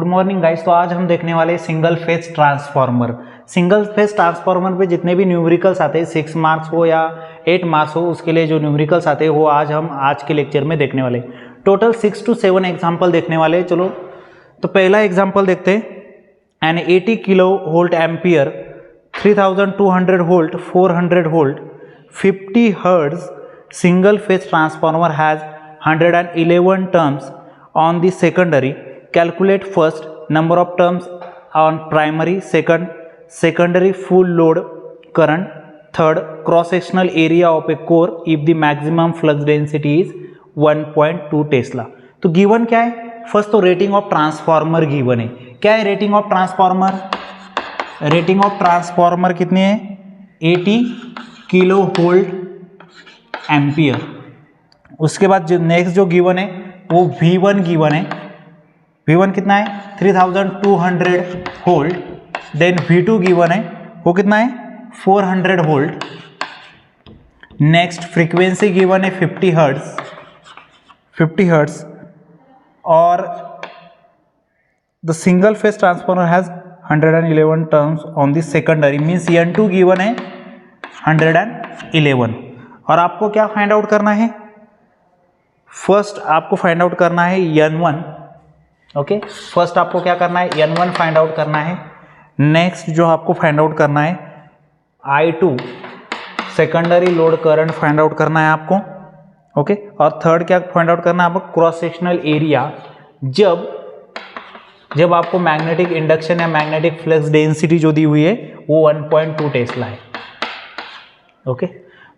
Morning guys. तो आज हम देखने वाले single phase transformer. Single phase transformer पे जितने भी न्यूमेरिकल्स आते हैं 6 मार्क्स हो या 8 मार्क्स हो, उसके लिए जो न्यूमेरिकल्स आते हैं वो आज हम आज के लेक्चर में देखने वाले। टोटल 6 to 7 एग्जाम्पल देखने वाले। चलो तो पहला एग्जाम्पल देखते हैं। An 80 kilo volt ampere 3200 volt 400 volt 50 hertz single phase transformer has 111 turns on the secondary. Calculate first number of turns on primary, secondary full load current, third cross sectional area of a core if the maximum flux density is 1.2 Tesla. तो given क्या है? First तो rating of transformer given है। क्या है rating of transformer? Rating of transformer कितनी है? 80 kilo volt ampere. उसके बाद जो नेक्स्ट जो गिवन है वो V1 गिवन है। V1 कितना है? 3200 वोल्ट। देन V2 गिवन है, वो कितना है? 400 वोल्ट। नेक्स्ट फ्रीक्वेंसी गिवन है 50 हर्ट्ज और the single phase transformer has 111 turns on the secondary, means N2 given है 111। और आपको क्या फाइंड आउट करना है? फर्स्ट आपको फाइंड आउट करना है N1। ओके, फर्स्ट आपको क्या करना है? N1 फाइंड आउट करना है। नेक्स्ट जो आपको फाइंड आउट करना है I2 secondary load current find out करना है आपको। ओके, और थर्ड क्या फाइंड आउट करना है आपको? Cross sectional area. जब आपको मैग्नेटिक इंडक्शन या मैग्नेटिक फ्लक्स डेंसिटी जो दी हुई है वो 1.2 टेस्ला है। ओके,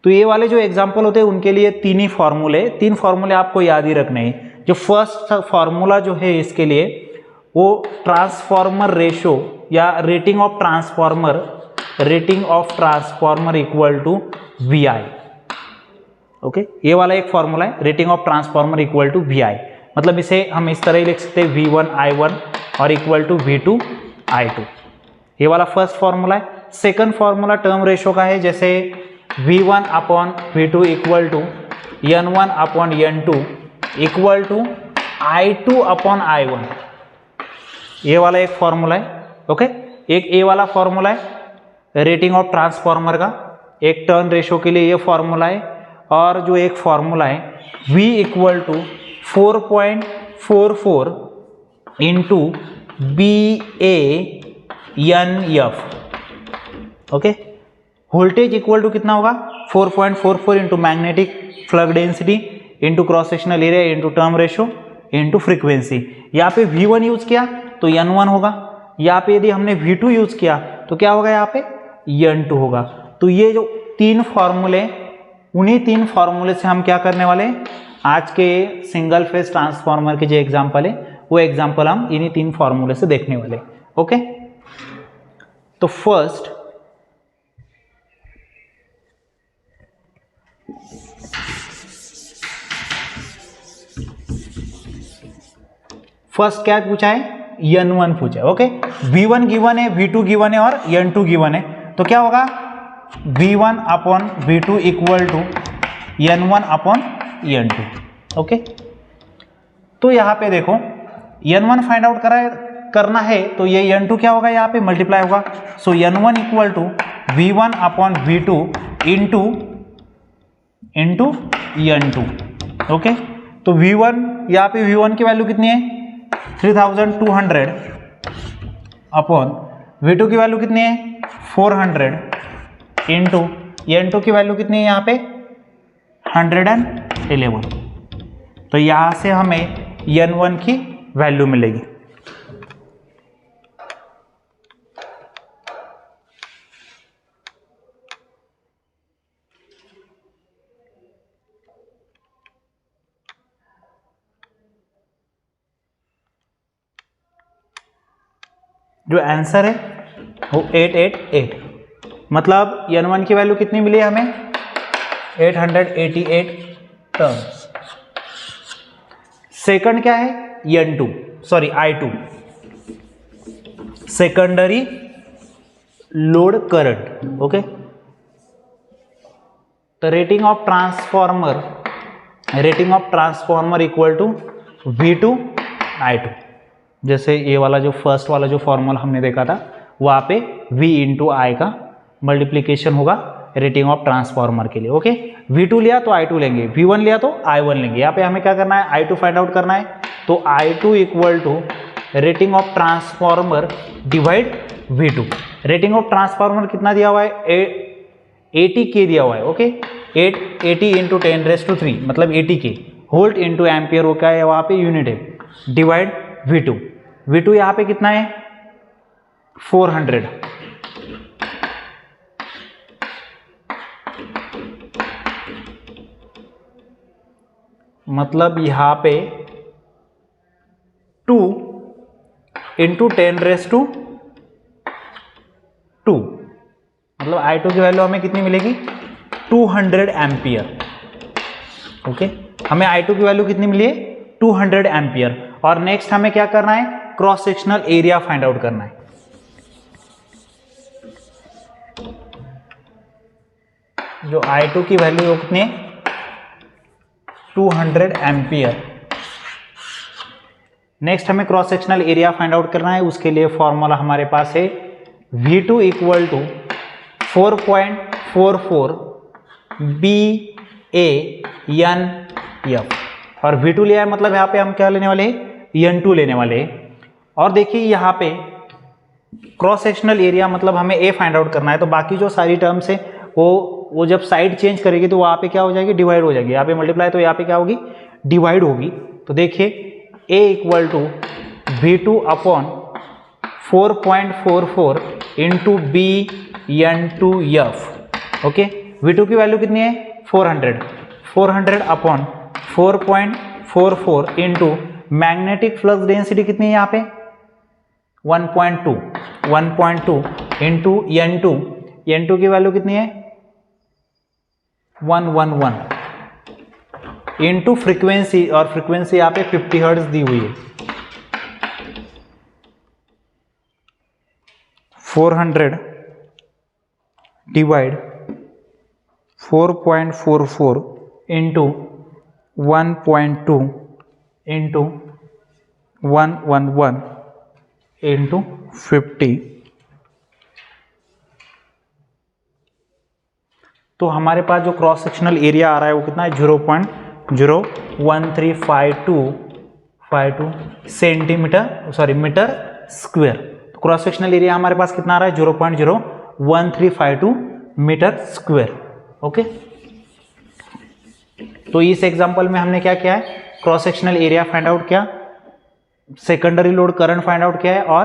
तो ये वाले जो एग्जाम्पल होते हैं उनके लिए तीन फार्मूले आपको याद ही रखने हैं। जो फर्स्ट फार्मूला जो है इसके लिए वो ट्रांसफार्मर रेशो या rating of transformer equal to VI। Okay, ये वाला एक फार्मूला है, rating of transformer equal to VI। मतलब इसे हम इस तरह ही लिख सकते हैं V1 I1 और इक्वल टू V2 I2। ये वाला फर्स्ट फार्मूला है। सेकंड फार्मूला टर्म रेशो का है, जैसे V1 upon V2 equal to N1 upon N2 equal to I2 upon I1। ये वाला एक फॉर्मूला है। ओके, एक ये वाला फॉर्मूला है रेटिंग ऑफ ट्रांसफार्मर का, एक टर्न रेशो के लिए ये फॉर्मूला है। और जो एक फॉर्मूला है V equal to 4.44 into BANF। Okay, voltage equal to कितना होगा? 4.44 into magnetic flux density into cross sectional area into term ratio into frequency. यहाँ पे V1 यूज किया तो N1 होगा। यहाँ पे यदि हमने V2 यूज किया तो क्या होगा? यहाँ पे N2 होगा। तो ये जो तीन फॉर्मूले, उन्हीं तीन फॉर्मूले से हम क्या करने वाले हैं? आज के सिंगल फेज ट्रांसफार्मर के जो एग्जाम्पल है वो एग्जाम्पल हम इन्हीं तीन फॉर्मूले से देखने वाले। ओके, तो फर्स्ट क्या पूछा है? N1 पूछा है। ओके, V1 गिवन है, V2 गिवन है और N2 गिवन है। तो क्या होगा? V1 upon V2 equal to N1 upon N2। Okay, तो यहाँ पे देखो N1 फाइंड आउट करना है तो ये N2 क्या होगा? यहाँ पे मल्टीप्लाई होगा। So N1 equal to V1 upon V2 into N2। Okay, तो V1, यहाँ पे V1 की वैल्यू कितनी है? 3200 अपॉन V2 की वैल्यू कितनी है? 400 इंटू N2 की वैल्यू कितनी है यहाँ पे? 111। तो यहाँ से हमें N1 की वैल्यू मिलेगी। जो आंसर है वो 888, मतलब N1 की वैल्यू कितनी मिली हमें? 888 टर्म्स। सेकंड क्या है? I2 secondary load current. Okay, तो rating of transformer equal to V2 I2। जैसे ये वाला जो फर्स्ट वाला जो फॉर्मूला हमने देखा था, वहाँ पे V इंटू आई का मल्टीप्लीकेशन होगा रेटिंग ऑफ ट्रांसफॉर्मर के लिए। ओके, V2 लिया तो I2 लेंगे, V1 लिया तो I1 लेंगे। यहाँ पे हमें क्या करना है, I2 फाइंड आउट करना है, तो I2 equal to rating of transformer divide V2। Rating of transformer कितना दिया हुआ है, 80 के दिया हुआ है। ओके, 80 इंटू 10⁻³ मतलब 80 के वोल्ट इंटू एम्पियर हो, क्या है वहाँ पे यूनिट है, डिवाइड V2। V2 यहाँ पे कितना है 400। मतलब यहाँ पे 2 इंटू 10⁻², मतलब I2 की वैल्यू हमें कितनी मिलेगी 200 एम्पियर। ओके, हमें I2 की वैल्यू कितनी मिली है 200 एम्पियर। और नेक्स्ट हमें क्या करना है, cross sectional area find out करना है। जो I2 की वैल्यू कितनी है 200 एम्पियर। नेक्स्ट हमें cross sectional area find out करना है। उसके लिए फॉर्मूला हमारे पास है V2 इक्वल टू 4.44 BANF। और V2 लिया है, मतलब यहाँ पे हम क्या लेने वाले हैं, N2 लेने वाले हैं। और देखिए यहाँ पे क्रॉस सेक्शनल एरिया मतलब हमें A फाइंड आउट करना है, तो बाकी जो सारी टर्म्स है वो जब साइड चेंज करेगी तो वहाँ पे क्या हो जाएगी, डिवाइड हो जाएगी। यहाँ पे मल्टीप्लाई तो यहाँ पे क्या होगी, डिवाइड होगी। तो देखिए A equal to V2 upon 4.44 into BN2F। Okay, V2 की वैल्यू कितनी है 400 upon 4.44 into magnetic flux density कितनी है यहाँ पे 1.2 इंटू N2 की वैल्यू कितनी है 111 इंटू फ्रीक्वेंसी, और फ्रीक्वेंसी यहाँ पे 50 हर्ट्ज दी हुई है। 400 डिवाइड 4.44 इंटू 1.2 इंटू 111 इंटू 50। तो हमारे पास जो क्रॉस सेक्शनल एरिया आ रहा है वो कितना है 0.01352 सेंटीमीटर मीटर स्क्वायर। तो क्रॉस सेक्शनल एरिया हमारे पास कितना आ रहा है 0.01352 मीटर स्क्वायर। ओके, तो इस एग्जांपल में हमने क्या किया है, cross sectional area find out किया, secondary load current find out किया है, और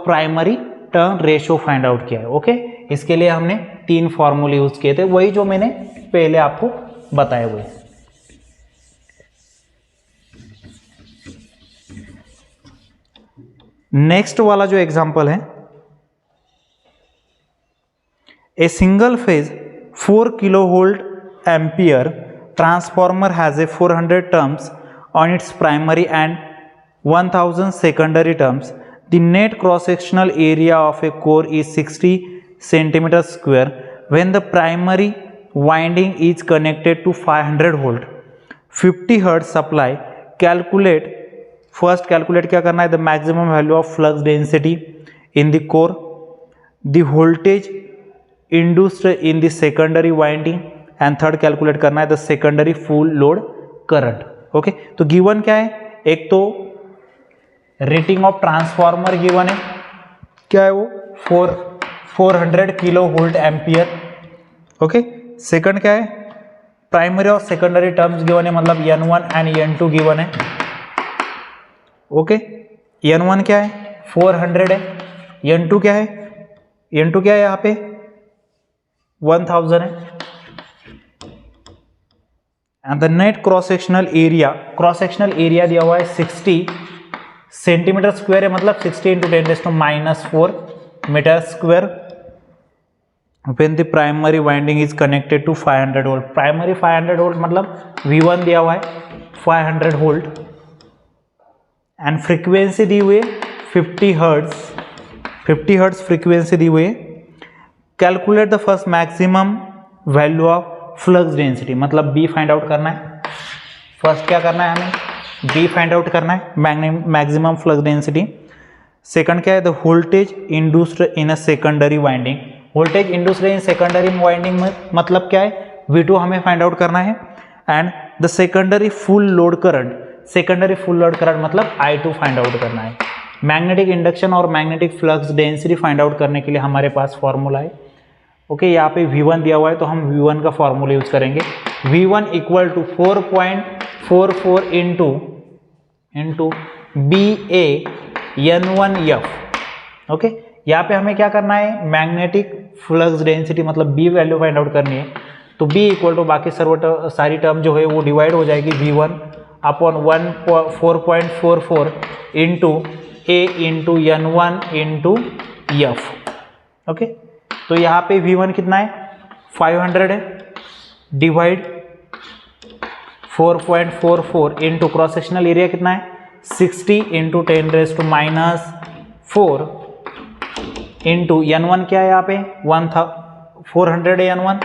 primary turn ratio find out किया है। ओके, इसके लिए हमने 3 फॉर्मूले यूज किए थे, वही जो मैंने पहले आपको बताए हुए। नेक्स्ट वाला जो एग्जांपल है, a single phase 4 kilovolt ampere transformer has a 400 turns on its primary and 1000 secondary turns. The net cross-sectional area of a core is 60 centimeter square when the primary winding is connected to 500 volt 50 hertz supply. Calculate, first calculate क्या करना है, the maximum value of flux density in the core, the voltage induced in the secondary winding, and third calculate करना है the secondary full load current. Okay, तो given क्या है, एक तो रेटिंग ऑफ ट्रांसफॉर्मर गिवन है, क्या है वो 400 kilo volt ampere. Okay, second क्या है, प्राइमरी और सेकेंडरी टर्म्स गिवन है, मतलब N1 एंड N2 गिवन है। ओके, N1 क्या है 400 है, N2 क्या है, N2 क्या है यहाँ पे 1000 है। And the net cross sectional area दिया हुआ है 60 सेंटीमीटर स्क्वायर है, मतलब 60 इंटू 10⁻⁻⁴ metre square when the primary winding is connected to 500 volt. Primary 500 volt मतलब V1 दिया हुआ है 500 वोल्ट, एंड फ्रीक्वेंसी दी हुई है 50 हर्ट्ज फ्रीक्वेंसी दी हुई है। Calculate the first maximum value of flux density, मतलब B फाइंड आउट करना है। फर्स्ट क्या करना है हमें, बी फाइंड आउट करना है, मैक्सिमम फ्लक्स डेंसिटी। सेकंड क्या है, the voltage induced in a secondary winding. Voltage induced in secondary winding में मतलब क्या है, V2 हमें फाइंड आउट करना है। And the secondary full load current, secondary full load current मतलब I2 फाइंड आउट करना है। मैग्नेटिक इंडक्शन और magnetic flux density find out करने के लिए हमारे पास फॉर्मूला है। ओके, यहाँ पे V1 दिया हुआ है तो हम V1 का फॉर्मूला यूज करेंगे। V1 equal to 4.44 into BA N1F। Okay, यहाँ पे हमें क्या करना है, मैग्नेटिक फ्लक्स डेंसिटी मतलब B वैल्यू फाइंड आउट करनी है। तो B इक्वल टू बाकी सारी टर्म जो है वो डिवाइड हो जाएगी V1 upon 4.44 into A into N1 into F। Okay, तो यहाँ पे V1 कितना है, 500 है, divide 4.44 into cross sectional area कितना है, 60 इंटू 10⁻⁴ इंटू N1 क्या है यहाँ पे 400 है N1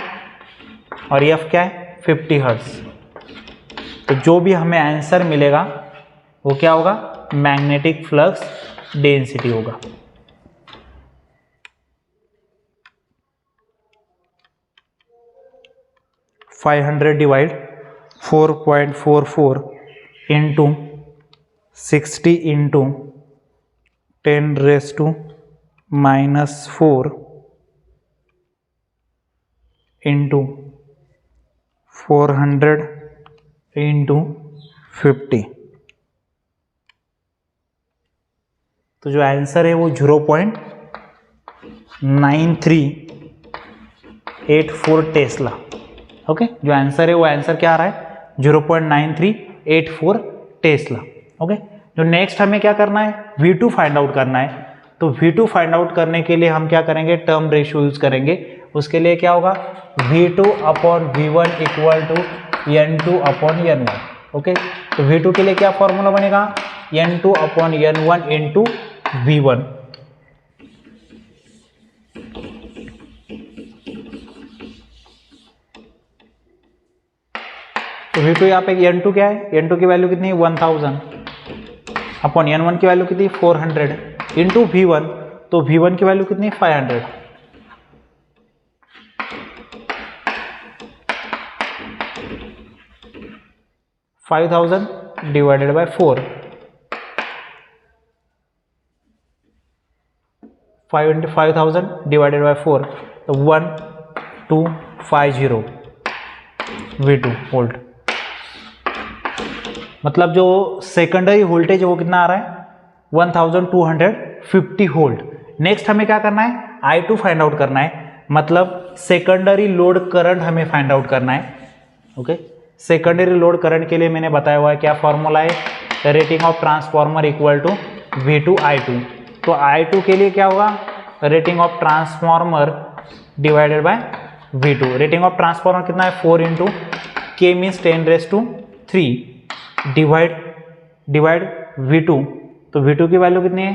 और F क्या है 50 हर्ट्ज। तो जो भी हमें आंसर मिलेगा वो क्या होगा, मैग्नेटिक फ्लक्स डेंसिटी होगा। Divide 4.44 into 60 into 10⁻⁴ into 400 into 50। तो जो आंसर है वो 0.9384 टेस्ला। ओके, जो आंसर है वो आंसर क्या आ रहा है, 0.9384 टेस्ला। ओके, जो नेक्स्ट हमें क्या करना है, V2 फाइंड आउट करना है। तो V2 फाइंड आउट करने के लिए हम क्या करेंगे, टर्म रेशियो यूज करेंगे। उसके लिए क्या होगा, V2 upon V1 equal to N2 upon N1। Okay, तो V2 के लिए क्या फॉर्मूला बनेगा, N2 upon N1 into V1। तो V2 यहाँ पे N2 क्या है, N2 की वैल्यू कितनी है 1000 अपॉन N1 की वैल्यू कितनी 400 इंटू V1। तो V1 की वैल्यू कितनी 500। डिवाइडेड बाय 4, 5000 डिवाइडेड बाय 4 तो 1250 V2 वोल्ट। मतलब जो सेकेंडरी वोल्टेज है वो कितना आ रहा है 1250 वोल्ट। नेक्स्ट हमें क्या करना है, I2 फाइंड आउट करना है, मतलब सेकेंडरी लोड करंट हमें फाइंड आउट करना है। ओके, सेकेंडरी लोड करंट के लिए मैंने बताया हुआ है क्या फॉर्मूला है, rating of transformer equal to V2 I2। तो I2 के लिए क्या होगा, rating of transformer divided by V2। Rating of transformer कितना है 4 into K means 10⁻³ divide V2। तो V2 की वैल्यू कितनी है,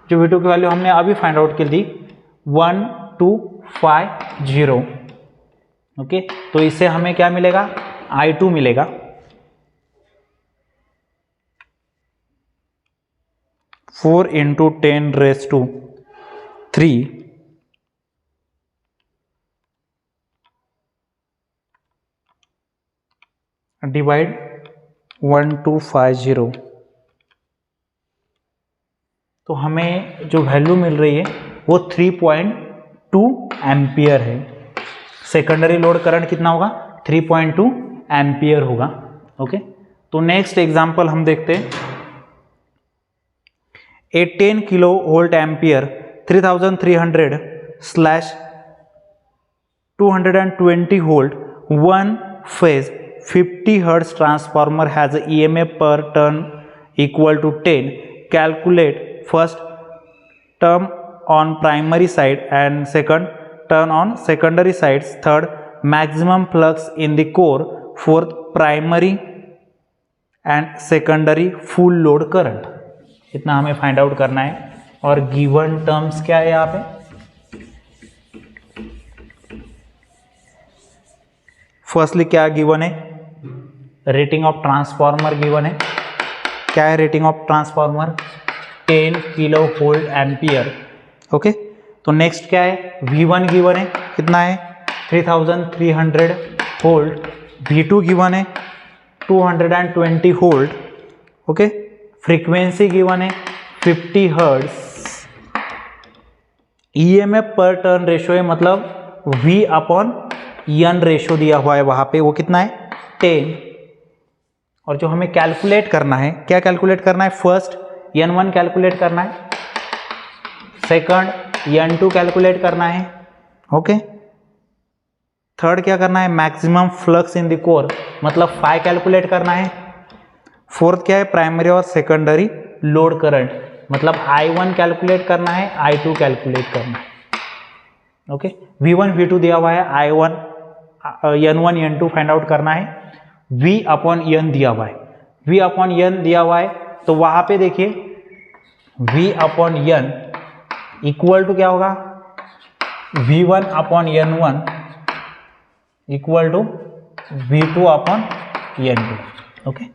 जो V2 की वैल्यू हमने अभी फाइंड आउट कर दी 1250। ओके, तो इससे हमें क्या मिलेगा, I2 मिलेगा 4 इंटू 10⁻³ डिवाइड 1250। तो हमें जो वैल्यू मिल रही है वो 3.2 एम्पियर है। सेकेंडरी लोड करंट कितना होगा 3.2 एम्पियर होगा। ओके, तो नेक्स्ट एग्जांपल हम देखते हैं। ए 10 kilo volt ampere 3300/220 volt one phase 50 hertz transformer has a EMF per turn equal to 10. Calculate first term on primary side and second turn on secondary sides. Third, maximum flux in the core. Fourth, primary and secondary full load current. इतना हमें find out करना है। और given terms क्या है यहाँ पे, firstly क्या गिवन है रेटिंग ऑफ ट्रांसफार्मर गिवन है। क्या है rating of transformer? 10 kilo volt ampere. Okay, तो नेक्स्ट क्या है? V1 गिवन है, कितना है? 3300 वोल्ट। V2 गिवन है 220 वोल्ट। ओके, फ्रीक्वेंसी गिवन है 50 हर्ट्ज। EMF पर टर्न रेशो है, मतलब V/N रेशो दिया हुआ है वहां पे, वो कितना है? 10। और जो हमें कैलकुलेट करना है, क्या कैलकुलेट करना है? फर्स्ट N1 कैलकुलेट करना है, सेकंड N2 कैलकुलेट करना है। ओके, थर्ड क्या करना है? Maximum flux in the core, मतलब फाई कैलकुलेट करना है। फोर्थ क्या है? प्राइमरी और सेकेंडरी लोड करंट, मतलब I1 कैलकुलेट करना है, I2 कैलकुलेट करना है। ओके, V1 V2 दिया हुआ है, I1 N1 N2 find out करना है, V/N दिया हुआ है। V/N दिया हुआ है, तो वहां पे देखिए V/N इक्वल टू क्या होगा? V1/N1 equal to V2/N2। Okay,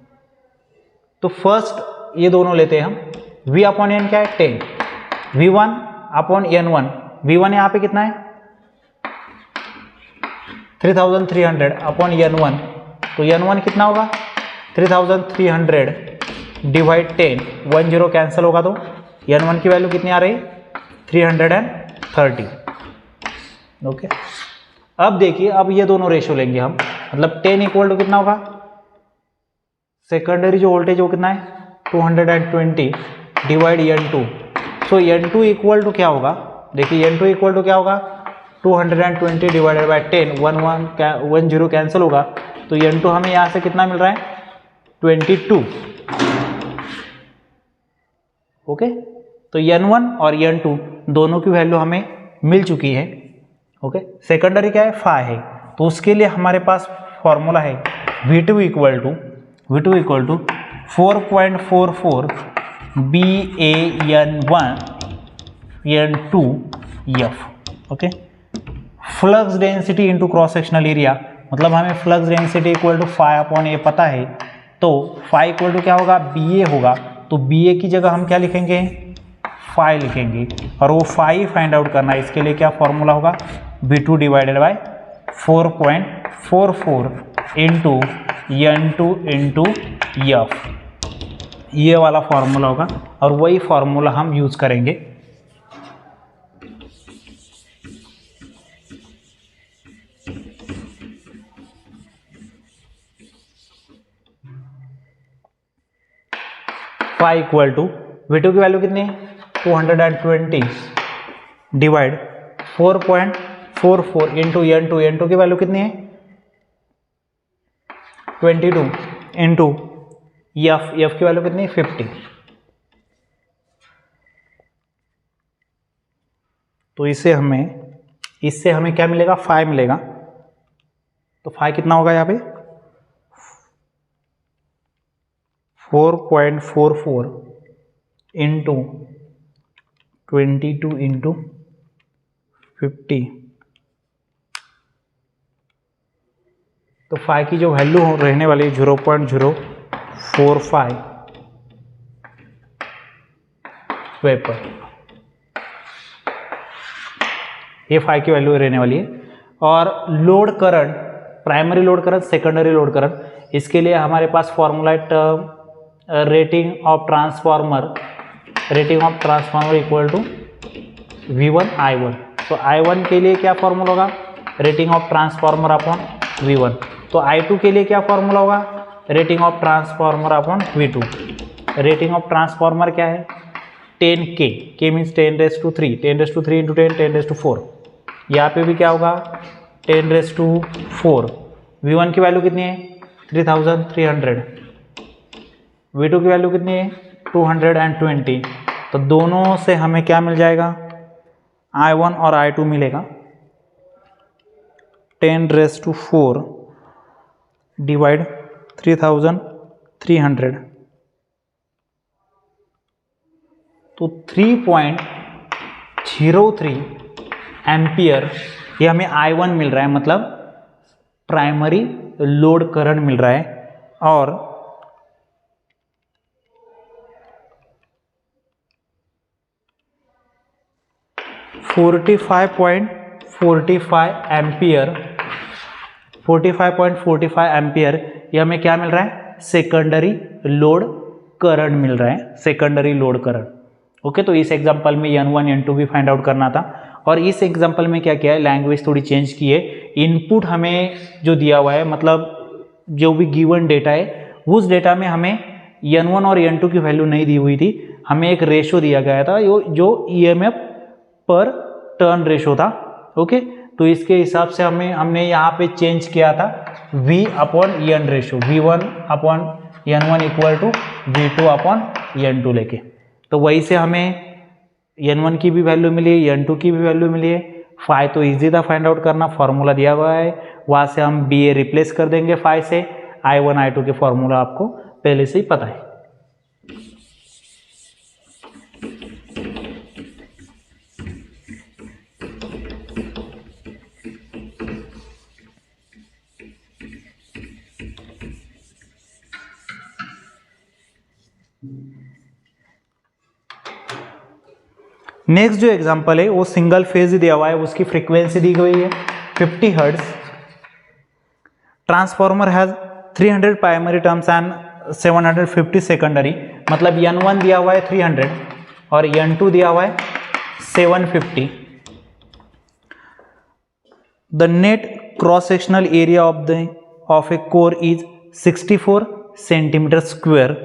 तो फर्स्ट ये दोनों लेते हैं हम। V/N क्या है? 10। V1/N1, V1 यहाँ पे कितना है? 3300 अपॉन N1, तो N1 कितना होगा? 3300 डिवाइड 10, 10 कैंसिल होगा, तो N1 की वैल्यू कितनी आ रही? 330। ओके, अब देखिए, अब ये दोनों रेशो लेंगे हम, मतलब 10 इक्वल टू कितना होगा? सेकेंडरी जो वोल्टेज वो कितना है? 220 divide N2। So N2 equal to क्या होगा? देखिए N2 इक्वल टू क्या होगा? 220 डिवाइडेड बाई 10, 10 कैंसिल होगा, तो N2 हमें यहाँ से कितना मिल रहा है? 22। ओके, तो N1 और N2 दोनों की वैल्यू हमें मिल चुकी है। ओके, सेकेंडरी क्या है? फाई है, तो उसके लिए हमारे पास फॉर्मूला है V2 equal to 4.44 BAN1 N2F। Okay, flux density into cross sectional area, मतलब हमें flux density equal to φ/A पता है, तो फाई इक्वल टू क्या होगा? BA होगा, तो BA की जगह हम क्या लिखेंगे? फाई लिखेंगे, और वो फाई फाइंड आउट करना है। इसके लिए क्या फॉर्मूला होगा? V2 divided by 4.44 into N2 into F, ये वाला फॉर्मूला होगा, और वही फॉर्मूला हम यूज करेंगे। फाई इक्वल टू V2 की वैल्यू कितनी है? 220 डिवाइड 4.44 इंटू N2 की वैल्यू कितनी है? 22 इंटू F की वैल्यू कितनी है? 50। तो इससे हमें क्या मिलेगा? फाई मिलेगा। तो फाई कितना होगा यहाँ पे? 4.44 इंटू 22 इंटू 50, तो फाई की जो वैल्यू रहने वाली है 0.045 वेपर, ये फाई की वैल्यू रहने वाली है। और load current, primary load current, secondary load current, इसके लिए हमारे पास formula rating of transformer equal to V1 I1। तो I1 के लिए क्या फॉर्मूला होगा? Rating of transformer upon V1। तो I2 के लिए क्या फॉर्मूला होगा? Rating of transformer upon V2। Rating of transformer क्या है? 10K, K means 10⁻³ 10⁻³ into 10 10⁻⁴। यहाँ पे भी क्या होगा? 10⁻⁴। V1 की वैल्यू कितनी है? 3300। V2 की वैल्यू कितनी है? 220। तो दोनों से हमें क्या मिल जाएगा? I1 और I2 मिलेगा। 10⁻⁴ डिवाइड 3300, तो 3.03 एम्पियर ये हमें I1 मिल रहा है, मतलब प्राइमरी लोड करंट मिल रहा है। और 45.45 एम्पियर 45.45 एम्पियर ये हमें क्या मिल रहा है, सेकेंडरी लोड करंट मिल रहा है, सेकेंडरी लोड करंट। ओके, तो इस एग्जांपल में N1 N2 भी फाइंड आउट करना था। और इस एग्जांपल में क्या किया है, लैंग्वेज थोड़ी चेंज की है। इनपुट हमें जो दिया हुआ है, मतलब जो भी गिवन डेटा है उस डेटा में हमें N1 और N2 की वैल्यू नहीं दी हुई थी, हमें एक रेशो दिया गया था जो EMF पर टर्न रेशो था। ओके, तो इसके हिसाब से हमने यहाँ पे चेंज किया था V/N ratio, V1/N1 equal to V2/N2 लेके। तो वही से हमें N1 की भी वैल्यू मिली है, N2 की भी वैल्यू मिली है। फाई तो इजी था फाइंड आउट करना, फॉर्मूला दिया हुआ है, वहाँ से हम BA रिप्लेस कर देंगे फाई से। I1 I2 के फॉर्मूला आपको पहले से ही पता है। नेक्स्ट जो एग्जांपल है वो सिंगल फेज दिया हुआ है, उसकी फ्रीक्वेंसी दी गई है 50 hertz. Transformer has 300 primary terms and 750 secondary, मतलब N1 दिया हुआ है 300 और N2 दिया हुआ है 750। The net cross sectional area of A core is 64 centimetre square,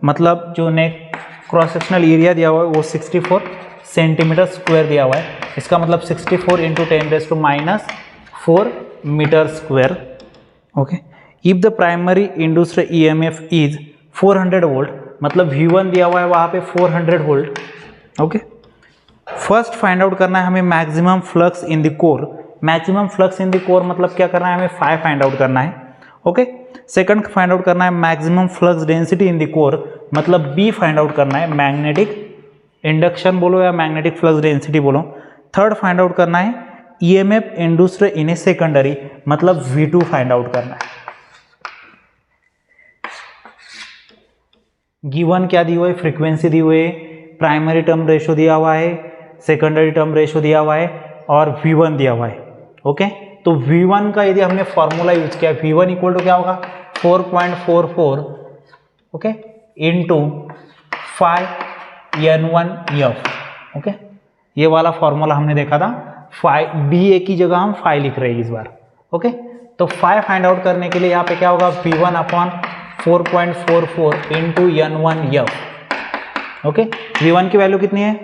मतलब जो नेट क्रॉस सेक्शनल एरिया दिया हुआ है वो 64 सेंटीमीटर स्क्वायर दिया हुआ है। इसका मतलब 64 into 10⁻⁴ metre square. Okay, if the primary induced EMF is 400 volt, मतलब V1 दिया हुआ है वहाँ पे 400 volt. Okay, first find out करना है हमें maximum flux in the core. Maximum flux in the core मतलब क्या करना है, हमें फाई फाइंड आउट करना है। ओके, सेकंड फाइंड आउट करना है maximum flux density in the core, मतलब B फाइंड आउट करना है, मैग्नेटिक इंडक्शन बोलो या मैग्नेटिक फ्लक्स डेंसिटी बोलो। थर्ड फाइंड आउट करना है EMF induced in a secondary, मतलब V2 फाइंड आउट करना है। गिवन क्या दी हुई है, फ्रीक्वेंसी दी हुई है, प्राइमरी टर्म रेशो दिया हुआ है, सेकेंडरी टर्म रेशो दिया हुआ है और V1 दिया हुआ है। ओके, तो V1 का यदि हमने फॉर्मूला यूज किया, V1 इक्वल टू क्या होगा 4.44 ओके इंटू 5N1F। ओके, ये वाला फॉर्मूला हमने देखा था। BA की जगह हम फाई लिख रहे हैं इस बार। ओके, तो फाई फाइंड आउट करने के लिए यहाँ पे क्या होगा V1/4.44 into N1F। Okay, V1 की वैल्यू कितनी है,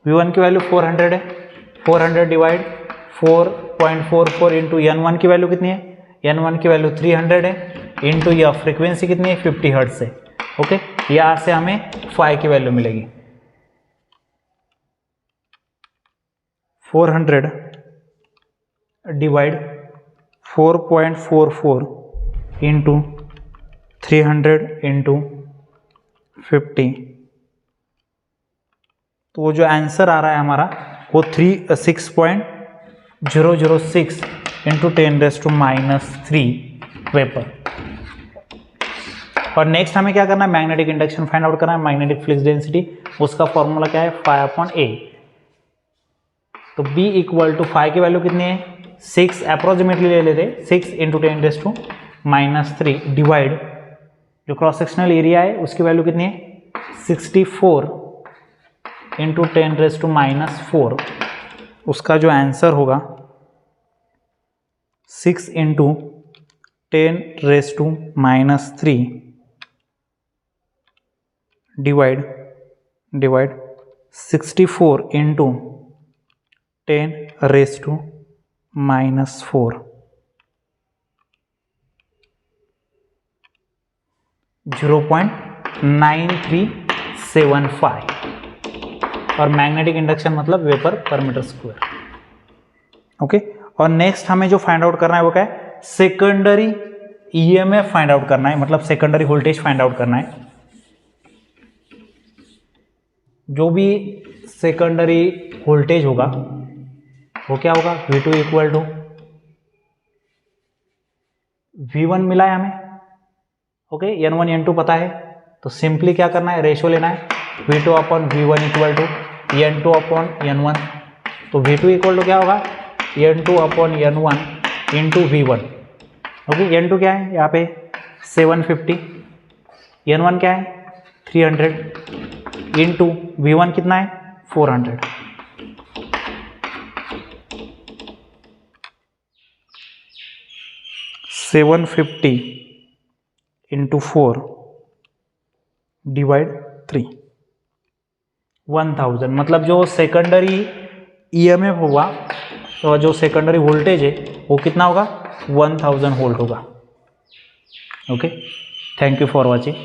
V1 की वैल्यू 400 है, 400 डिवाइड 4.44 इंटू N1 की वैल्यू कितनी है, N1 की वैल्यू 300 है इंटू यह फ्रीक्वेंसी कितनी है 50 हर्ट्ज से। ओके, यहाँ से हमें फाई की वैल्यू मिलेगी 400 डिवाइड 4.44 इंटू 300 इंटू 50, तो वो जो आंसर आ रहा है हमारा वो 6.006 इंटू 10⁻³ वेपर। और नेक्स्ट हमें क्या करना है, मैग्नेटिक इंडक्शन फाइंड आउट करना है, मैग्नेटिक फ्लक्स डेंसिटी, उसका फॉर्मूला क्या है φ/A। तो B इक्वल टू फाई की वैल्यू कितनी है 6, अप्रोक्सीमेटली ले लेते 6 इंटू 10⁻³ डिवाइड जो क्रॉस सेक्शनल एरिया है उसकी वैल्यू कितनी है 64 इंटू 10⁻⁴। उसका जो आंसर होगा 6 इंटू 10⁻³ डिवाइड 64 इंटू 10⁻⁴ 0.9375 और मैग्नेटिक इंडक्शन मतलब वेपर पर मीटर स्क्वायर। ओके, और नेक्स्ट हमें जो फाइंड आउट करना है वो क्या है, सेकेंडरी EMF फाइंड आउट करना है, मतलब सेकेंडरी वोल्टेज फाइंड आउट करना है। जो भी सेकेंडरी वोल्टेज होगा वो क्या होगा V2 इक्वल टू V1 मिला है हमें ओके, N1 N2 पता है, तो सिंपली क्या करना है, रेशियो लेना है V2 upon V1 equal to N2 upon N1। तो V2 इक्वल टू क्या होगा, N2 upon N1 into V1। Okay, N2 क्या है यहाँ पे 750, N1 क्या है 300 इंटू V1 कितना है 400। Seven 50 into 4 divide 3, 1000। मतलब जो सेकेंडरी EMF होगा, तो जो सेकेंडरी वोल्टेज है वो कितना होगा 1000 वोल्ट होगा। Okay, thank you for watching.